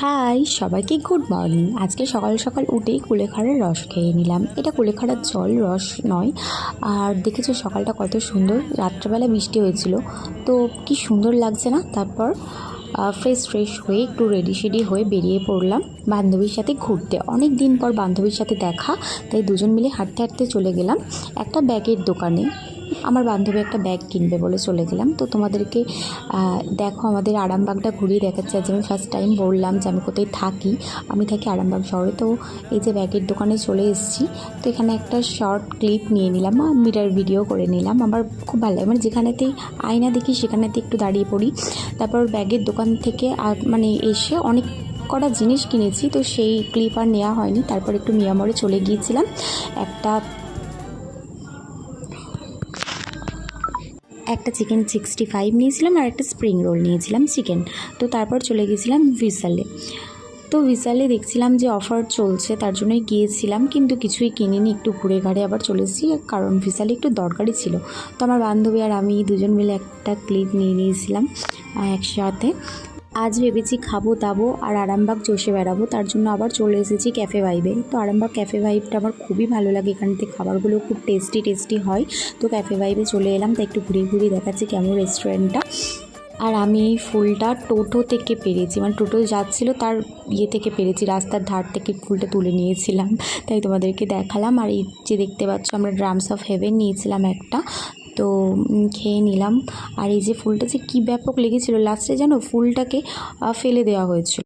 High সবাইকে good morning. আজকে সকাল সকাল উঠেই কুলেখাড়ার রস খেয়ে নিলাম। এটা কুলেখাড়ার জল, রস নয়। আর দেখেছো সকালটা কত সুন্দর, রাত্রেবেলা বৃষ্টি হয়েছিল তো কি সুন্দর লাগছে না। তারপর ফ্রেশ হয়ে একটু রেডি হয়ে বেরিয়ে পড়লাম বান্ধবীর সাথে ঘুরতে। অনেক দিন পর বান্ধবীর সাথে দেখা, তাই দুজন মিলে হাঁটতে হাঁটতে চলে গেলাম একটা ব্যাগের দোকানে। আমার বান্ধবী একটা ব্যাগ কিনবে বলে চলে গেলাম। তো তোমাদেরকে দেখো আমাদের আরামবাগটা ঘুরিয়ে দেখাচ্ছে। আজ আমি ফার্স্ট টাইম বললাম যে আমি কোথায় থাকি। আমি থাকি আরামবাগ শহরে। তো এই যে ব্যাগের দোকানে চলে এসেছি, তো এখানে একটা শর্ট ক্লিপ নিয়ে নিলাম, মিরর ভিডিও করে নিলাম। আমার খুব ভালো লাগে, মানে যেখানেতেই আয়না দেখি সেখানেতে একটু দাঁড়িয়ে পড়ি। তারপর ব্যাগের দোকান থেকে মানে এসে অনেক কটা জিনিস কিনেছি, তো সেই ক্লিপ আর নেওয়া হয়নি। তারপর একটু মিয়ামরে চলে গিয়েছিলাম, একটা চিকেন 65 নিয়েছিলাম আর একটা স্প্রিং রোল নিয়েছিলাম চিকেন। তো তারপর চলে গেছিলাম ভিশালে। তো ভিশালে দেখছিলাম যে অফার চলছে, তার জন্যই গিয়েছিলাম, কিন্তু কিছুই কিনিনি। একটু ঘুরে ঘাড়ে আবার চলে এসেছি, কারণ ভিশালে একটু দরকারই ছিল। তো আমার বান্ধবী আর আমি দুজন মিলে একটা ক্লিপ নিয়ে নিয়েছিলাম একসাথে। আজ ভেবেছি খাবো দাবো আর আরামবাগ চষে বেড়াবো, তার জন্য আবার চলে এসেছি ক্যাফে ভাইবে। তো আরামবাগ ক্যাফে ভাইবটা আমার খুবই ভালো লাগে, এখান থেকে খাবারগুলো খুব টেস্টি হয়। তো ক্যাফে ভাইবে চলে এলাম, তাই একটু ঘুরিয়ে দেখাচ্ছি কেমন রেস্টুরেন্টটা। আর আমি এই ফুলটা টোটো থেকে পেরেছি, মানে টোটো যাচ্ছিলো তার থেকে পেরেছি, রাস্তার ধার থেকে ফুলটা তুলে নিয়েছিলাম, তাই তোমাদেরকে দেখালাম। আর এই যে দেখতে পাচ্ছ আমরা ড্রামস অফ হেভেন নিয়েছিলাম একটা, তো খেয়ে নিলাম। আর এই যে ফুলটা যে কী ব্যাপক লেগেছিলো, লাস্টে যেন ফুলটাকে ফেলে দেওয়া হয়েছিল।